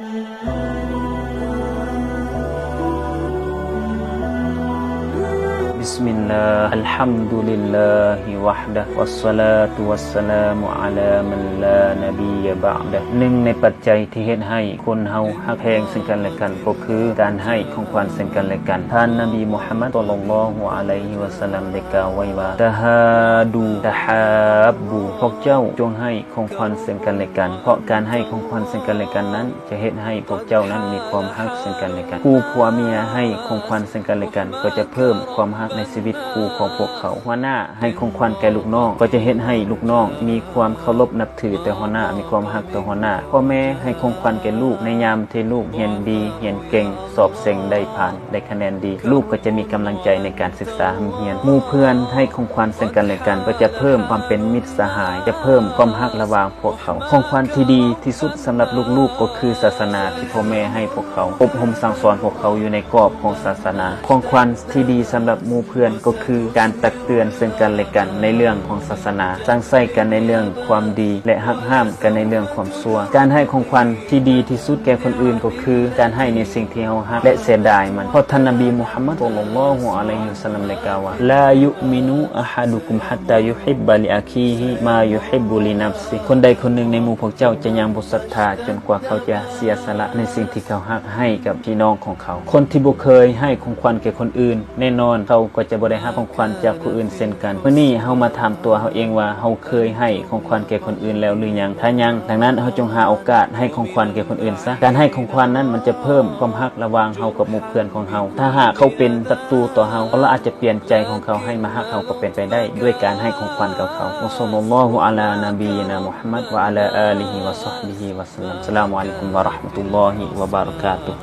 بسم الله الحمد لله وحده والصلاة والسلام على من لا نبي بعده หนึ่งในปัจจัยที่เฮ็ดให้คนเฮาฮักแพงซึ่งกันและกันก็คือการให้ของขวัญซึ่งกันและกันท่านนบีมุฮัมมัดศ็อลลัลลอฮุอะลัยฮิวะซัลลัมได้กล่าวไว้ว่าตะฮาดูตะฮับบูพวกเจ้าจงให้ของขวัญซึ่งกันและกันเพราะการให้ของขวัญซึ่งกันและกันนั้นจะเฮ็ดให้พวกเจ้านั้นมีความฮักซึ่งกันและกันคู่ผัวเมียให้ของขวัญซึ่งกันและกันก็จะเพิ่มความฮักในชีวิตคู่ของพวกเขาหัวหน้าให้ของขวัญแก่ลูกน้องก็จะเฮ็ดให้ลูกน้องมีความเคารพนับถือแต่หัวหน้ามีความฮักต่อหัวหน้าพ่อแม่ให้ของขวัญแก่ลูกในยามที่ลูกเรียนดีเรียนเก่งสอบเส็งได้ผ่านได้คะแนนดีลูกก็จะมีกำลังใจในการศึกษาเรียนหมู่เพื่อนให้ของขวัญซึ่งกันและกันก็จะเพิ่มความเป็นมิตรสหายจะเพิ่มความฮักระหว่างพวกเขาของขวัญที่ดีที่สุดสำหรับลูกๆก็คือศาสนาที่พ่อแม่ให้พวกเขาอบรมสั่งสอนพวกเขาอยู่ในกรอบของศาสนาของขวัญที่ดีสำหรับหมู่เพื่อนก็คือการตักเตือนซึ่งกันและกันในเรื่องของศาสนาสร้างใส่กันในเรื่องความดีและหักห้ามกันในเรื่องความชั่วการให้ของขวัญที่ดีที่สุดแก่คนอื่นก็คือการให้ในสิ่งที่เราฮักและเสียดายมันเพราะท่านนบีมุฮัมมัดศ็อลลัลลอฮุอะลัยฮิวะซัลลัมได้กล่าวว่าลายุมินูอะฮัดุกุมฮัตตายุฮิบบะลิอาคีฮิมายุฮิบบุลินัฟซิคนใดคนหนึ่งในหมู่พวกเจ้าจะยังบ่ศรัทธาจนกว่าเขาจะเสียสละในสิ่งที่เขาฮักให้กับพี่น้องของเขาคนที่บ่เคยให้ของขวัญแก่คนอื่นแน่นอนเขาก็จะบ่ได้รับของขวัญจากผู้อื่นเช่นกันมื้อนี้เฮามาถามตัวเฮาเองว่าเฮาเคยให้ของขวัญแก่คนอื่นแล้วหรือยังถ้ายังดังนั้นเฮาจงหาโอกาสให้ของขวัญแก่คนอื่นซะการให้ของขวัญนั้นมันจะเพิ่มความฮักระหว่างเฮากับหมู่เพื่อนของเฮาถ้าหากเขาเป็นศัตรูต่อเฮาเราอาจจะเปลี่ยนใจของเขาให้มาฮักเฮาก็เป็นไปได้ด้วยการให้ของขวัญกับเขาวะศ็อลลัลลอฮุอะลานบีนะมุฮัมมัดวะอะลาอาลิฮิวะศอฮบิฮิวะซัลลัมอัสสลามุอะลัยกุมวะเราะห์มะตุลลอฮิวะบะเราะกาตุฮ์